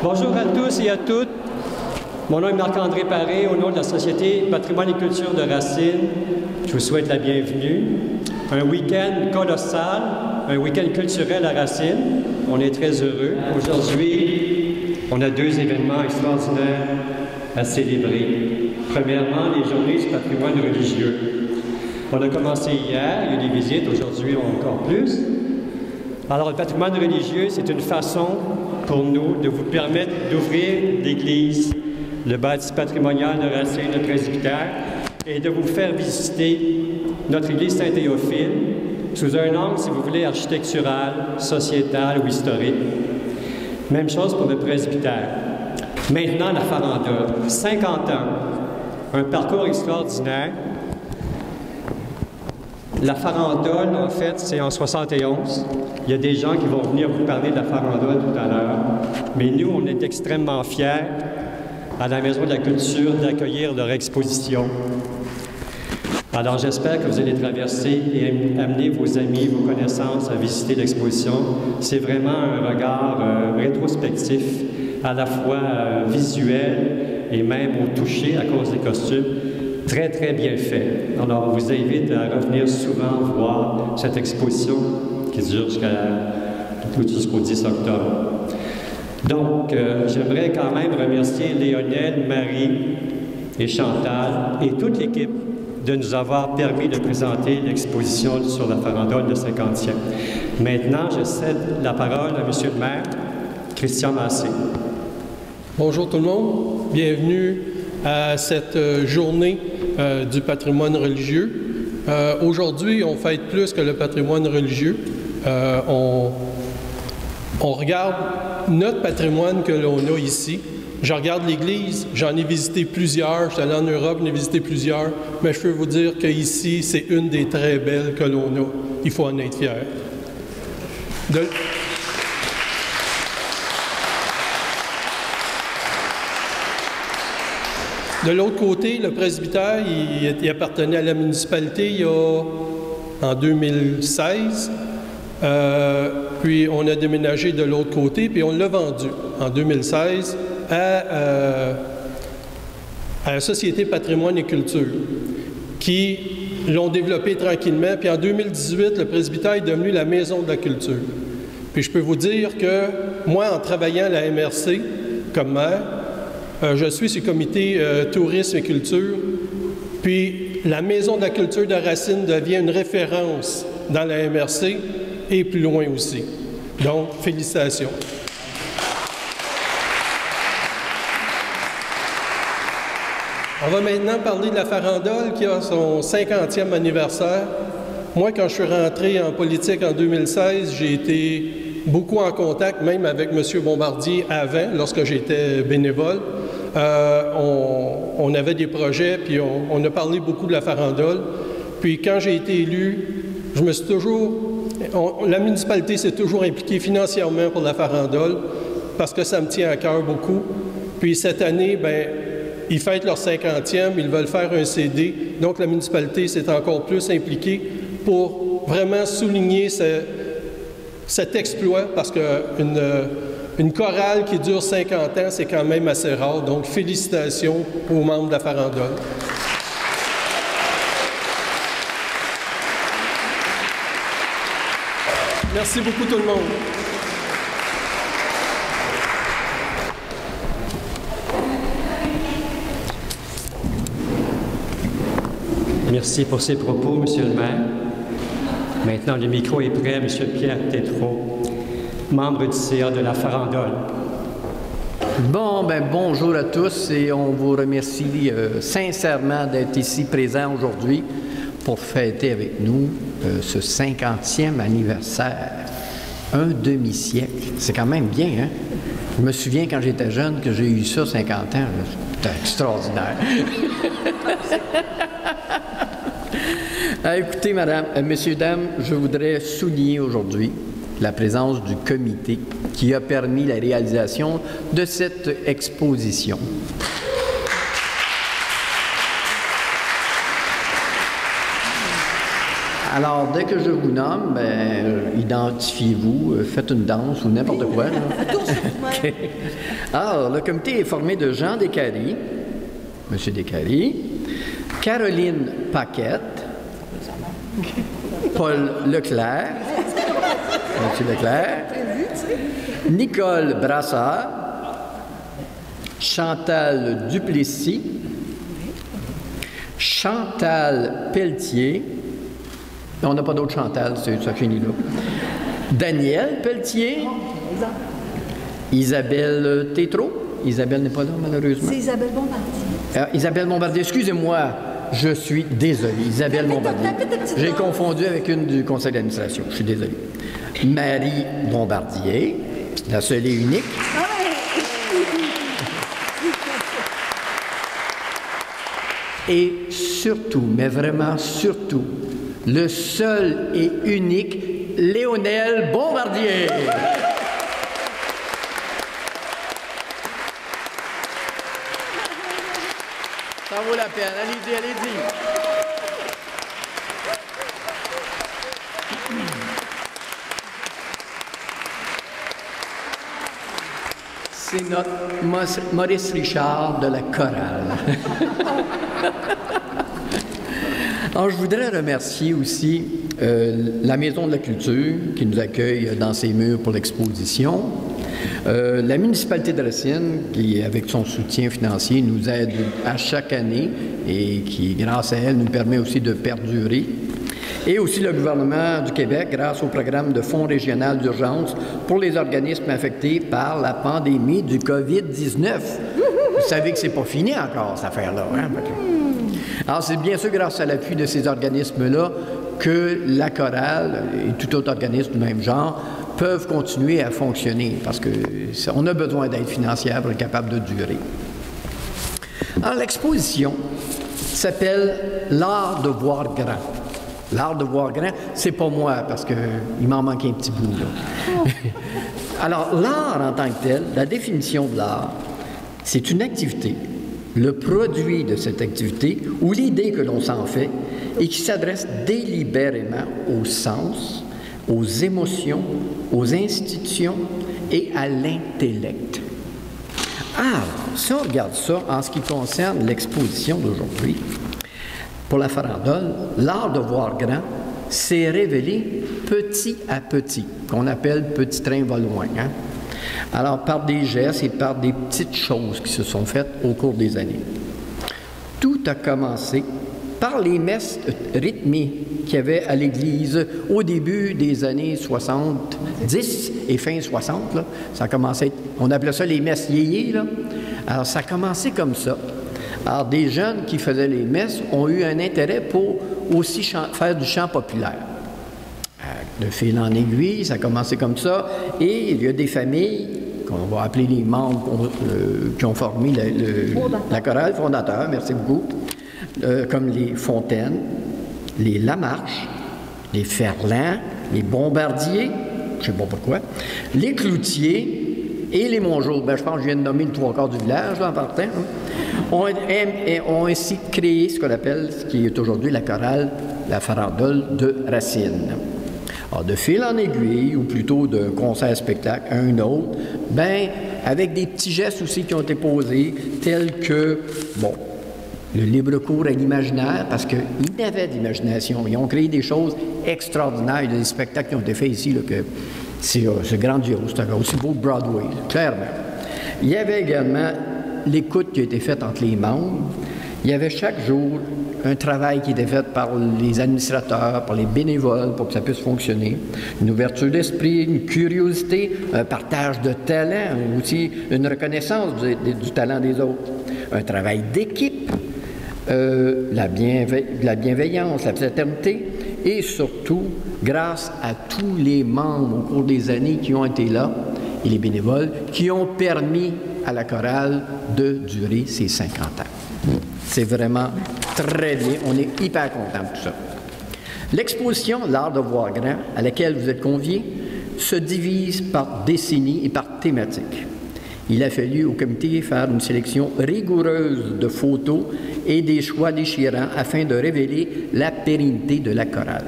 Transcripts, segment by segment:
Bonjour à tous et à toutes. Mon nom est Marc-André Paré, au nom de la Société Patrimoine et Culture de Racine. Je vous souhaite la bienvenue. Un week-end colossal, un week-end culturel à Racine. On est très heureux. Aujourd'hui, on a deux événements extraordinaires à célébrer. Premièrement, les Journées du patrimoine religieux. On a commencé hier, il y a des visites, aujourd'hui encore plus. Alors, le patrimoine religieux, c'est une façon pour nous de vous permettre d'ouvrir l'Église, le bâti patrimonial de Racine, le presbytère, et de vous faire visiter notre Église Saint-Théophile sous un angle, si vous voulez, architectural, sociétal ou historique. Même chose pour le presbytère. Maintenant, la farandole. 50 ans, un parcours extraordinaire. La farandole, en fait, c'est en 71. Il y a des gens qui vont venir vous parler de la farandole tout à l'heure. Mais nous, on est extrêmement fiers, à la Maison de la Culture, d'accueillir leur exposition. Alors, j'espère que vous allez traverser et amener vos amis, vos connaissances à visiter l'exposition. C'est vraiment un regard rétrospectif, à la fois visuel et même au toucher à cause des costumes. Très, très bien fait. Alors, on vous invite à revenir souvent voir cette exposition qui dure jusqu'au 10 octobre. Donc, j'aimerais quand même remercier Léonel, Marie et Chantal et toute l'équipe de nous avoir permis de présenter l'exposition sur la farandole de 50e. Maintenant, je cède la parole à M. le maire, Christian Massé. Bonjour tout le monde. Bienvenue à cette journée du patrimoine religieux. Aujourd'hui, on fête plus que le patrimoine religieux. On regarde notre patrimoine que l'on a ici. Je regarde l'Église, j'en ai visité plusieurs, je suis allé en Europe, j'en ai visité plusieurs, mais je peux vous dire qu'ici, c'est une des très belles que l'on a. Il faut en être fier. De l'autre côté, le presbytère, il appartenait à la municipalité en 2016. Puis on a déménagé de l'autre côté, puis on l'a vendu en 2016 à la Société Patrimoine et Culture, qui l'ont développé tranquillement. Puis en 2018, le presbytère est devenu la Maison de la Culture. Puis je peux vous dire que moi, en travaillant à la MRC comme maire, je suis sur le comité tourisme et culture, puis la Maison de la Culture de Racine devient une référence dans la MRC et plus loin aussi. Donc, félicitations. On va maintenant parler de la farandole qui a son 50e anniversaire. Moi, quand je suis rentré en politique en 2016, j'ai été beaucoup en contact, même avec M. Bombardier avant, lorsque j'étais bénévole. On avait des projets, puis on a parlé beaucoup de la farandole. Puis quand j'ai été élu, je me suis toujours... la municipalité s'est toujours impliquée financièrement pour la farandole, parce que ça me tient à cœur beaucoup. Puis cette année, bien, ils fêtent leur 50e, ils veulent faire un CD. Donc la municipalité s'est encore plus impliquée pour vraiment souligner cet exploit, parce qu'une chorale qui dure 50 ans, c'est quand même assez rare. Donc, félicitations aux membres de la farandole. Merci beaucoup tout le monde. Merci pour ces propos, Monsieur le maire. Maintenant, le micro est prêt à Monsieur Pierre Tétrault, membre du CA de la farandole. Bon, ben bonjour à tous et on vous remercie sincèrement d'être ici présent aujourd'hui pour fêter avec nous ce 50e anniversaire. Un demi-siècle. C'est quand même bien, hein? Je me souviens quand j'étais jeune que j'ai eu ça 50 ans. C'était extraordinaire. Écoutez, messieurs, dames, je voudrais souligner aujourd'hui la présence du comité qui a permis la réalisation de cette exposition. Alors, dès que je vous nomme, identifiez-vous, faites une danse ou n'importe quoi. Okay. Alors, le comité est formé de Jean Descaries, M. Descaries, Caroline Paquette, Paul Leclerc, M. Leclerc, Nicole Brassard, Chantal Duplessis, Chantal Pelletier, on n'a pas d'autre Chantal, ça finit là. Daniel Pelletier, Isabelle Tétrault. Isabelle n'est pas là, malheureusement. C'est Isabelle Bombardier. Isabelle Bombardier, excusez-moi, je suis désolé. Isabelle Bombardier. J'ai confondu avec une du conseil d'administration, je suis désolé. Marie Bombardier, la seule et unique. Et surtout, mais vraiment surtout, le seul et unique Léonel Bombardier. Ça vaut la peine. Allez-y, allez-y. C'est notre Maurice Richard de la chorale. Alors, je voudrais remercier aussi la Maison de la Culture qui nous accueille dans ses murs pour l'exposition, la municipalité de Racine qui, avec son soutien financier, nous aide à chaque année et qui, grâce à elle, nous permet aussi de perdurer, et aussi le gouvernement du Québec grâce au programme de Fonds régional d'urgence pour les organismes affectés par la pandémie du COVID-19. Vous savez que c'est pas fini encore, cette affaire-là. Hein? Alors, c'est bien sûr grâce à l'appui de ces organismes-là que la chorale et tout autre organisme du même genre peuvent continuer à fonctionner parce qu'on a besoin d'aide financière pour être capable de durer. Alors, l'exposition s'appelle « L'art de voir grand ». L'art de voir grand, c'est pas moi parce qu'il m'en manque un petit bout, là. Alors, l'art en tant que tel, la définition de l'art, c'est une activité, le produit de cette activité ou l'idée que l'on s'en fait et qui s'adresse délibérément aux sens, aux émotions, aux institutions et à l'intellect. Alors, si on regarde ça en ce qui concerne l'exposition d'aujourd'hui, pour la farandole, l'art de voir grand s'est révélé petit à petit, qu'on appelle petit train va loin. Hein? Alors, par des gestes et par des petites choses qui se sont faites au cours des années. Tout a commencé par les messes rythmées qu'il y avait à l'Église au début des années 70 et fin 60. Là, ça a commencé, on appelait ça les messes yéyés. Là. Alors, ça a commencé comme ça. Alors, des jeunes qui faisaient les messes ont eu un intérêt pour aussi faire du chant populaire. De fil en aiguille, ça a commencé comme ça. Et il y a des familles, qu'on va appeler les membres qui ont formé la chorale fondateur, merci beaucoup, comme les Fontaines, les Lamarche, les Ferland, les Bombardiers, je ne sais pas pourquoi, les Cloutier et les Mongeau. Ben, je pense que je viens de nommer le 3/4 du village, là, en partant. Ont ainsi créé ce qu'on appelle, ce qui est aujourd'hui la chorale, la farandole de Racine. Alors, de fil en aiguille, ou plutôt d'un concert-spectacle à un autre, bien, avec des petits gestes aussi qui ont été posés, tels que, bon, le libre cours à l'imaginaire, parce qu'ils avaient de l'imagination. Ils ont créé des choses extraordinaires. Il y a des spectacles qui ont été faits ici, là, que c'est grandiose. C'est aussi beau que Broadway, clairement. Il y avait également l'écoute qui a été faite entre les membres. Il y avait chaque jour un travail qui était fait par les administrateurs, par les bénévoles pour que ça puisse fonctionner. Une ouverture d'esprit, une curiosité, un partage de talent, aussi une reconnaissance du talent des autres. Un travail d'équipe, la bienveillance, la fraternité et surtout, grâce à tous les membres au cours des années qui ont été là et les bénévoles qui ont permis à la chorale de durer ses 50 ans. C'est vraiment très bien. On est hyper contents de tout ça. L'exposition L'art de voir grand, à laquelle vous êtes conviés, se divise par décennies et par thématiques. Il a fallu au comité faire une sélection rigoureuse de photos et des choix déchirants afin de révéler la pérennité de la chorale.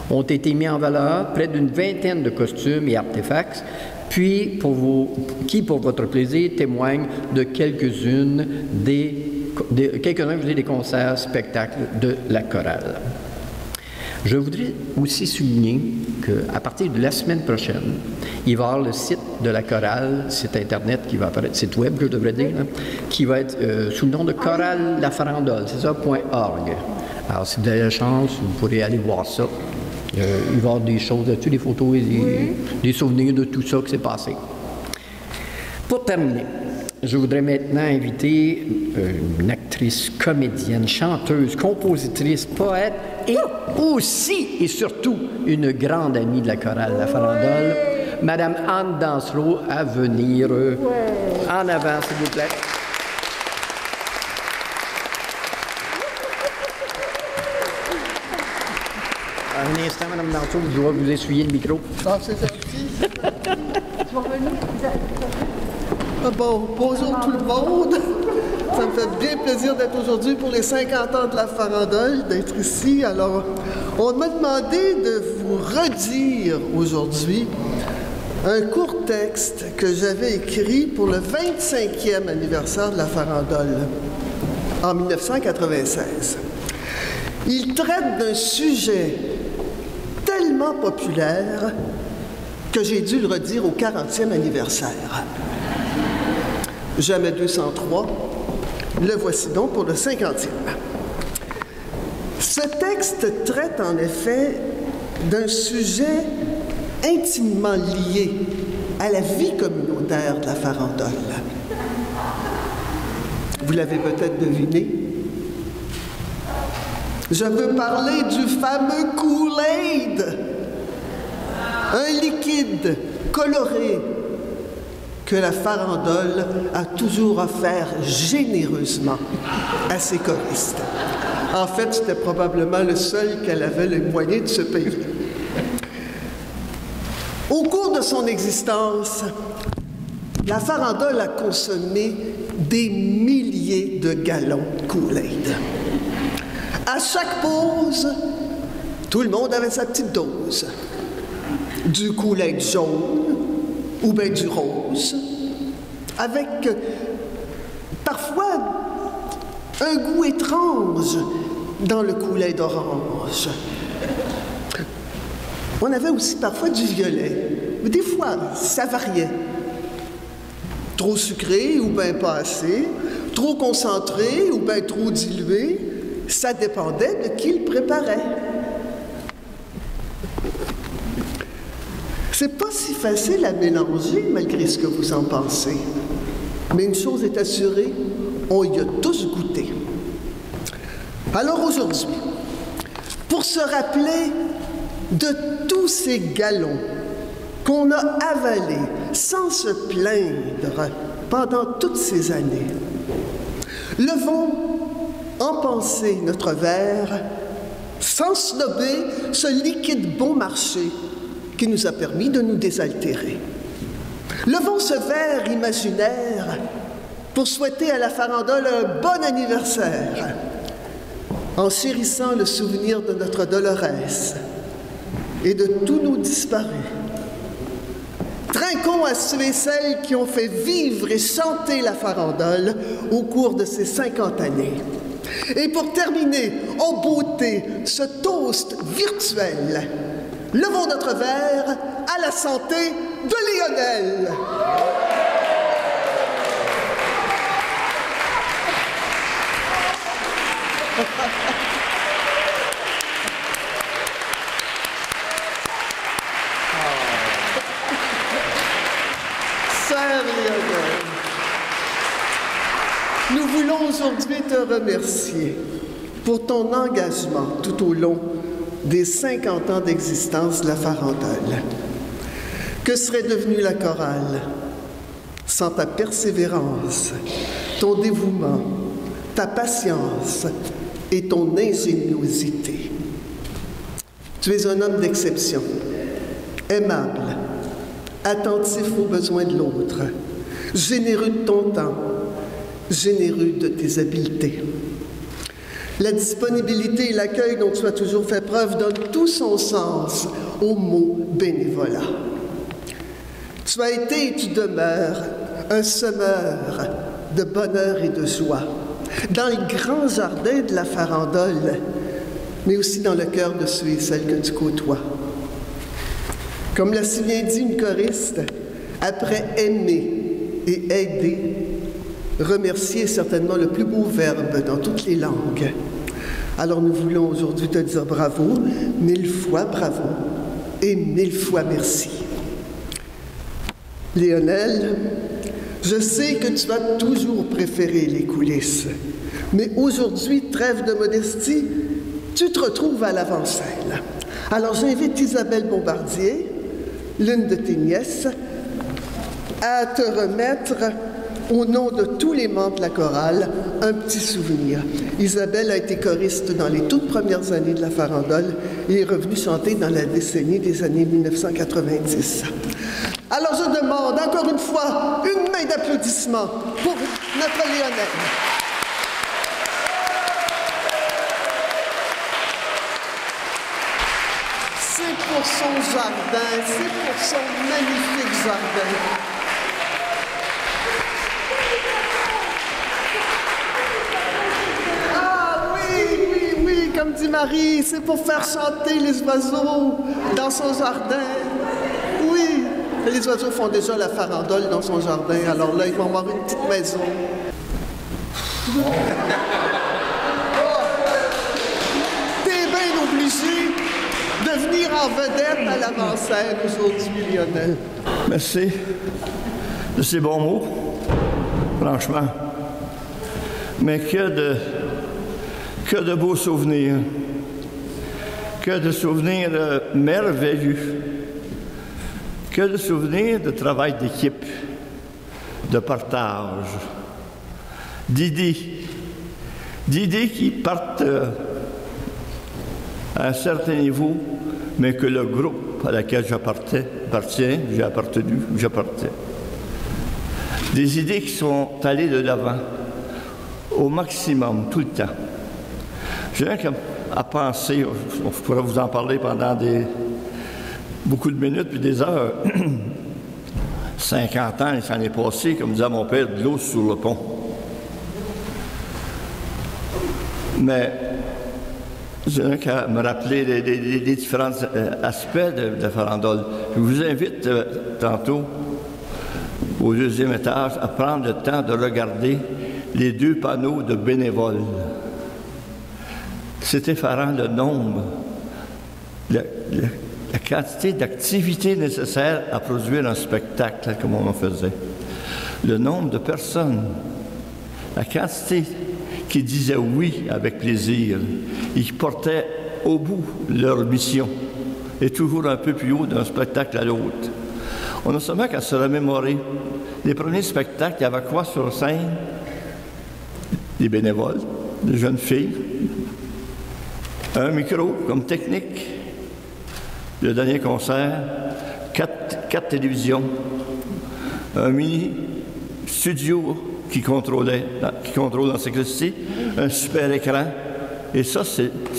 Ont été mis en valeur près d'une vingtaine de costumes et artefacts, qui, pour votre plaisir, témoignent de quelques-uns des concerts, spectacles de la chorale. Je voudrais aussi souligner qu'à partir de la semaine prochaine, il va y avoir le site de la chorale, site Internet qui va apparaître, site web, je devrais dire, hein, qui va être sous le nom de Chorale La Farandole, c'est ça, .org. Alors, si vous avez la chance, vous pourrez aller voir ça. Il va y avoir des choses là-dessus, des photos et des souvenirs de tout ça qui s'est passé. Pour terminer, je voudrais maintenant inviter une actrice, comédienne, chanteuse, compositrice, poète et aussi et surtout une grande amie de la chorale La Farandole, Madame Anne Dansereau, à venir en avant, s'il vous plaît. Un instant, Mme Dansereau, je dois vous essuyer le micro. Ah, c'est gentil. Tu vas revenir? Bon, bonjour tout le monde. Ça me fait bien plaisir d'être aujourd'hui pour les 50 ans de la Farandole, d'être ici. Alors, on m'a demandé de vous redire aujourd'hui un court texte que j'avais écrit pour le 25e anniversaire de la Farandole, en 1996. Il traite d'un sujet tellement populaire que j'ai dû le redire au 40e anniversaire. Jamais 203, le voici donc pour le 50e. Ce texte traite en effet d'un sujet intimement lié à la vie communautaire de la Farandole. Vous l'avez peut-être deviné. Je veux parler du fameux Kool-Aid, un liquide coloré que la Farandole a toujours offert généreusement à ses choristes. En fait, c'était probablement le seul qu'elle avait les moyens de se payer. Au cours de son existence, la Farandole a consommé des milliers de gallons de Kool-Aid. À chaque pause, tout le monde avait sa petite dose. Du Kool-Aid jaune ou bien du rose, avec parfois un goût étrange dans le Kool-Aid orange. On avait aussi parfois du violet, mais des fois, ça variait. Trop sucré ou bien pas assez, trop concentré ou bien trop dilué, ça dépendait de qui le préparait. C'est pas si facile à mélanger, malgré ce que vous en pensez. Mais une chose est assurée, on y a tous goûté. Alors aujourd'hui, pour se rappeler de tous ces gallons qu'on a avalés sans se plaindre pendant toutes ces années, levons en pensée notre verre, sans snober ce liquide bon marché qui nous a permis de nous désaltérer. Levons ce verre imaginaire pour souhaiter à la Farandole un bon anniversaire, en chérissant le souvenir de notre Dolorès et de tous nos disparus. Trinquons à ceux et celles qui ont fait vivre et chanter la Farandole au cours de ces 50 années. Et pour terminer en beauté ce toast virtuel, levons notre verre à la santé de Lionel. Sœur Lionel, nous voulons aujourd'hui te remercier pour ton engagement tout au long des 50 ans d'existence de la Farandole. Que serait devenue la chorale sans ta persévérance, ton dévouement, ta patience et ton ingéniosité? Tu es un homme d'exception, aimable, attentif aux besoins de l'autre, généreux de ton temps, généreux de tes habiletés. La disponibilité et l'accueil dont tu as toujours fait preuve donnent tout son sens au mot bénévolat. Tu as été et tu demeures un semeur de bonheur et de joie dans les grands jardins de la farandole, mais aussi dans le cœur de ceux et celles que tu côtoies. Comme l'a si bien dit une choriste, après aimer et aider, remercier est certainement le plus beau verbe dans toutes les langues. Alors nous voulons aujourd'hui te dire bravo, 1000 fois bravo et 1000 fois merci. Lionel, je sais que tu as toujours préféré les coulisses, mais aujourd'hui, trêve de modestie, tu te retrouves à l'avant-scène. Alors j'invite Isabelle Bombardier, l'une de tes nièces, à te remettre, au nom de tous les membres de la chorale, un petit souvenir. Isabelle a été choriste dans les toutes premières années de la farandole et est revenue chanter dans la décennie des années 1990. Alors je demande encore une fois une main d'applaudissement pour notre Lionel. C'est pour son jardin, c'est pour son magnifique jardin. Ah oui, comme dit Marie, c'est pour faire chanter les oiseaux dans son jardin. Oui, et les oiseaux font déjà la farandole dans son jardin, alors là, ils vont avoir une petite maison. T'es bien obligé de venir en vedette à l'avant-scène aujourd'hui, Lionel. Merci de ces bons mots, franchement. Mais que de beaux souvenirs, que de souvenirs merveilleux, que de souvenirs de travail d'équipe, de partage, d'idées qui partent à un certain niveau, mais que le groupe à laquelle j'appartenais. Des idées qui sont allées de l'avant, au maximum, tout le temps. J'ai rien qu'à penser, on pourrait vous en parler pendant beaucoup de minutes puis des heures. 50 ans, il s'en est passé, comme disait mon père, de l'eau sur le pont. Mais j'ai rien qu'à me rappeler les différents aspects de la farandole. Je vous invite tantôt, au deuxième étage, à prendre le temps de regarder les 2 panneaux de bénévoles. C'est effarant le nombre, la quantité d'activités nécessaires à produire un spectacle comme on en faisait. Le nombre de personnes, la quantité qui disaient oui avec plaisir et qui portaient au bout leur mission, et toujours un peu plus haut d'un spectacle à l'autre. On a seulement qu'à se remémorer. Les premiers spectacles, il y avait quoi sur scène? Des bénévoles, des jeunes filles, un micro comme technique, le dernier concert, 4 télévisions, un mini studio qui contrôle dans la sacristie, un super écran, et ça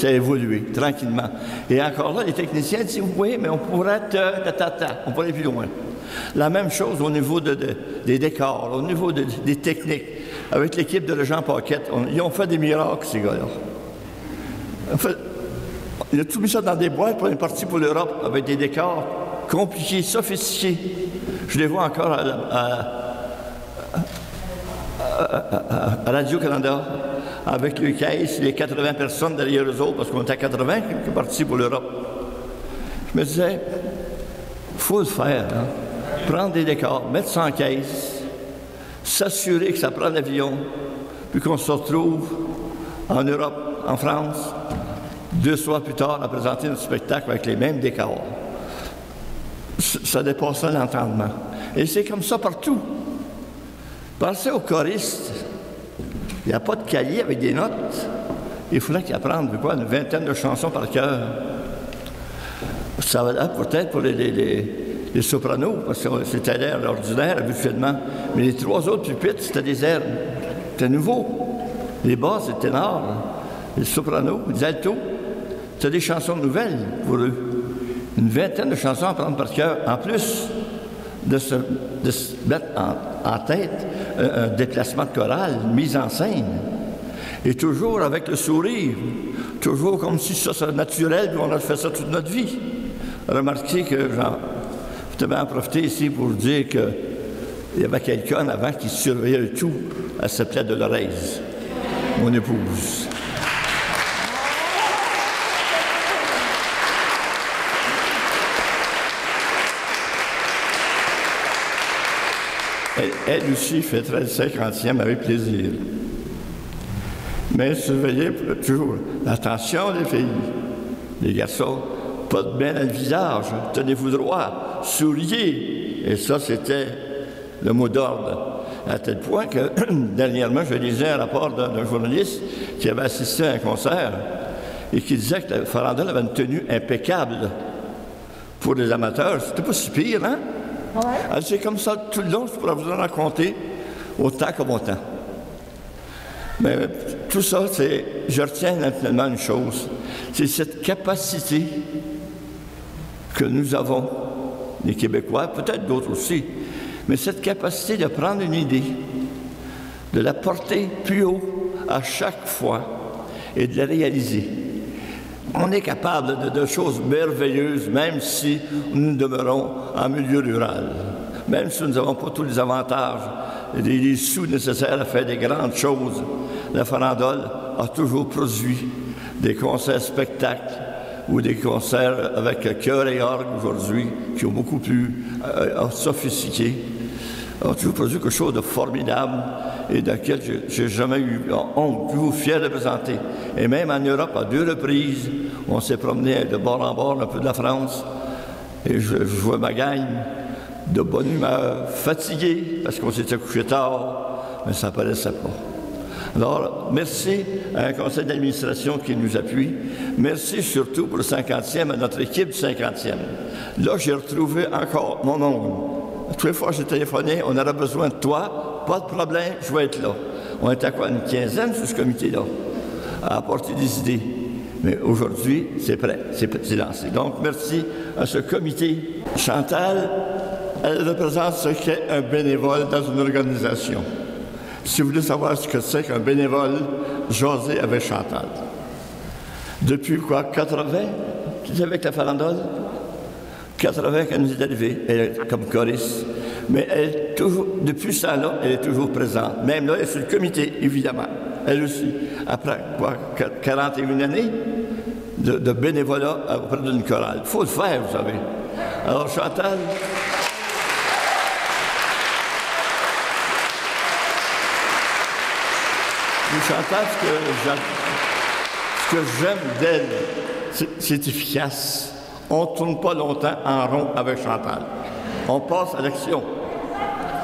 a évolué tranquillement. Et encore là, les techniciens disent, oui, mais on pourrait on pourrait aller plus loin. La même chose au niveau des décors, au niveau des techniques. Avec l'équipe de Jean Paquette, ils ont fait des miracles, ces gars-là. En fait, ils ont tout mis ça dans des boîtes pour une partie pour l'Europe, avec des décors compliqués, sophistiqués. Je les vois encore à Radio-Canada, avec le caisse, les 80 personnes derrière eux autres, parce qu'on était à 80 qui sont partis pour l'Europe. Je me disais, il faut le faire, hein? Prendre des décors, mettre ça en caisse, s'assurer que ça prend l'avion, puis qu'on se retrouve en Europe, en France, 2 soirs plus tard, à présenter notre spectacle avec les mêmes décors. Ça dépassait l'entendement. Et c'est comme ça partout. Pensez aux choristes. Il n'y a pas de cahier avec des notes. Il faudrait qu'ils apprennent une vingtaine de chansons par cœur. Ça va là peut-être pour les sopranos, parce que c'était l'air ordinaire habituellement. Mais les 3 autres pupitres, c'était des airs, c'était nouveau. Les basses, les ténors, les sopranos, les altos, c'était des chansons nouvelles pour eux. Une vingtaine de chansons à prendre par cœur, en plus de se mettre en tête un déplacement de chorale, une mise en scène. Et toujours avec le sourire, toujours comme si ça serait naturel, puis on a fait ça toute notre vie. Remarquez que je vais en profiter ici pour dire qu'il y avait quelqu'un avant qui surveillait le tout. Elle s'appelait Dolores, mon épouse. Elle aussi fêterait le 50e avec plaisir. Mais surveillez toujours l'attention des filles. Les garçons, pas de bain dans le visage, tenez-vous droit, souriez. Et ça, c'était le mot d'ordre. À tel point que, dernièrement, je lisais un rapport d'un journaliste qui avait assisté à un concert et qui disait que la farandole avait une tenue impeccable pour les amateurs. C'était pas si pire, hein? Ouais. C'est comme ça tout le long, je pourrais vous en raconter autant comme autant. Mais tout ça, je retiens naturellement une chose, c'est cette capacité que nous avons, les Québécois, peut-être d'autres aussi, mais cette capacité de prendre une idée, de la porter plus haut à chaque fois et de la réaliser. On est capable de choses merveilleuses, même si nous demeurons en milieu rural, même si nous n'avons pas tous les avantages et les sous nécessaires à faire des grandes choses. La farandole a toujours produit des concerts spectacles ou des concerts avec chœur et orgue aujourd'hui, qui ont beaucoup plus sophistiqués. A toujours produit quelque chose de formidable et de laquelle je n'ai jamais eu honte, toujours fier de présenter. Et même en Europe, à 2 reprises, on s'est promené de bord en bord un peu de la France. Et je vois ma gang de bonne humeur, fatiguée, parce qu'on s'était couché tard, mais ça ne paraissait pas. Alors, merci à un conseil d'administration qui nous appuie. Merci surtout pour le 50e, à notre équipe du 50e. Là, j'ai retrouvé encore mon oncle. Toutes les fois que j'ai téléphoné, on aurait besoin de toi, pas de problème, je vais être là. On était à quoi, une quinzaine sur ce comité-là, à apporter des idées. Mais aujourd'hui, c'est prêt, c'est lancé. Donc, merci à ce comité. Chantal, elle représente ce qu'est un bénévole dans une organisation. Si vous voulez savoir ce que c'est qu'un bénévole, jasez avec Chantal. Depuis quoi, 80, tu dis avec la farandole? 80 qu'elle nous est arrivée, elle est comme choriste. Mais elle est toujours, depuis ça là, elle est toujours présente. Même là, elle est sur le comité, évidemment. Elle aussi. Après quoi, 41 années de bénévolat auprès d'une chorale. Il faut le faire, vous savez. Alors, Chantal. Chantal, ce que j'aime d'elle, c'est efficace. On ne tourne pas longtemps en rond avec Chantal. On passe à l'action.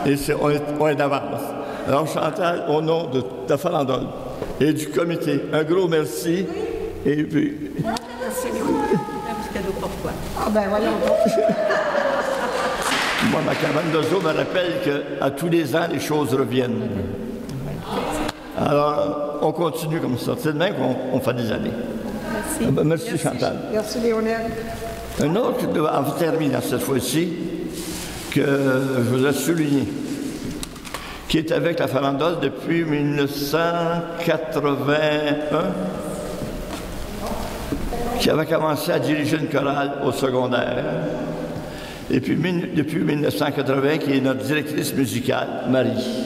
Et on est d'avance. Alors, Chantal, au nom de la farandole et du comité, un gros merci. Et puis... Merci beaucoup. cadeau pour toi. Ah ben voyons donc. Moi, ma cabane d'oiseaux me rappelle qu'à tous les ans, les choses reviennent. Alors, on continue comme ça. C'est de même qu'on fait des années. Merci. Merci Chantal. Merci Lionel. Un autre, en terminant cette fois-ci, que je voudrais souligner, qui est avec la farandole depuis 1981, qui avait commencé à diriger une chorale au secondaire, et puis depuis 1980, qui est notre directrice musicale, Marie.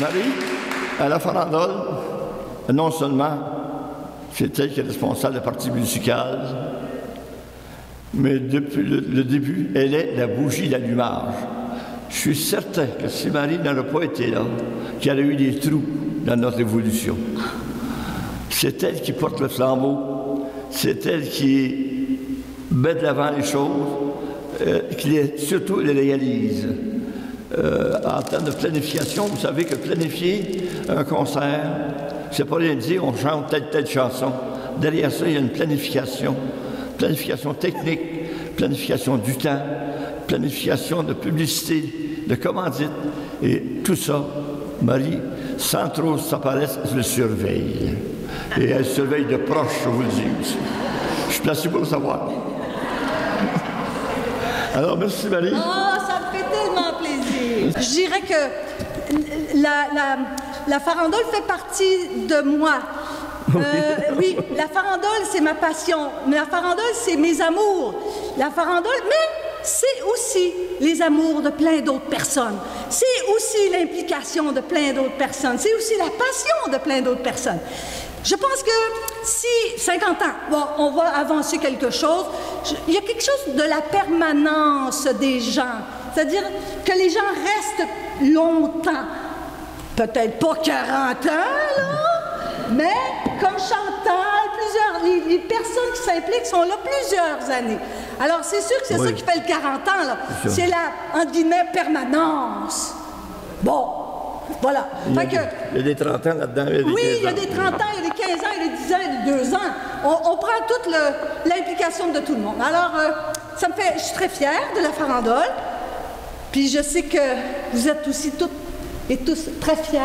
Marie, à la farandole, non seulement c'est elle qui est responsable de la partie musicale, Mais depuis le début, elle est la bougie d'allumage. Je suis certain que si Marie n'aurait pas été là, qu'il y aurait eu des trous dans notre évolution. C'est elle qui porte le flambeau, c'est elle qui met de l'avant les choses, surtout les réalise. En termes de planification, vous savez que planifier un concert, c'est pas rien de dire on chante telle chanson. Derrière ça, il y a une planification technique, planification du temps, planification de publicité, de commandite. Et tout ça, Marie, sans trop s'apparaître, le surveille. Et elle surveille de proche, je vous le dis aussi. Je suis placé pour le savoir. Alors, merci Marie. Oh, ça me fait tellement plaisir. Je dirais que la farandole fait partie de moi. Oui, la farandole, c'est ma passion. La farandole, c'est mes amours. La farandole, mais c'est aussi les amours de plein d'autres personnes. C'est aussi l'implication de plein d'autres personnes. C'est aussi la passion de plein d'autres personnes. Je pense que si 50 ans, bon, on va avancer quelque chose, il y a quelque chose de la permanence des gens. C'est-à-dire que les gens restent longtemps. Peut-être pas 40 ans, là, mais comme Chantal, les personnes qui s'impliquent sont là plusieurs années. Alors, c'est sûr que c'est ça qui fait le 40 ans, là. C'est la, entre guillemets, permanence. Bon, voilà. Il y a des 30 ans là-dedans. Oui, il y a des 30 ans, il y a des 15 ans, il y a des 10 ans, il y a des 2 ans. On prend toute l'implication de tout le monde. Alors, ça me fait... Je suis très fière de la farandole. Puis je sais que vous êtes aussi toutes et tous très fiers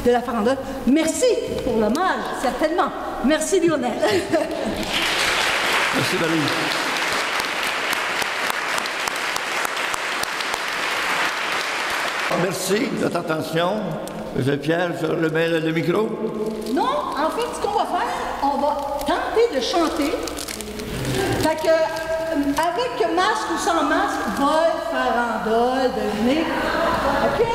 de la farandole. Merci pour l'hommage, certainement. Merci, Lionel. Merci, Valérie. Merci de votre attention. Pierre, je remets le micro. Non, en fait, ce qu'on va faire, on va tenter de chanter. Fait que, avec masque ou sans masque, vol, farandole, devinez. OK.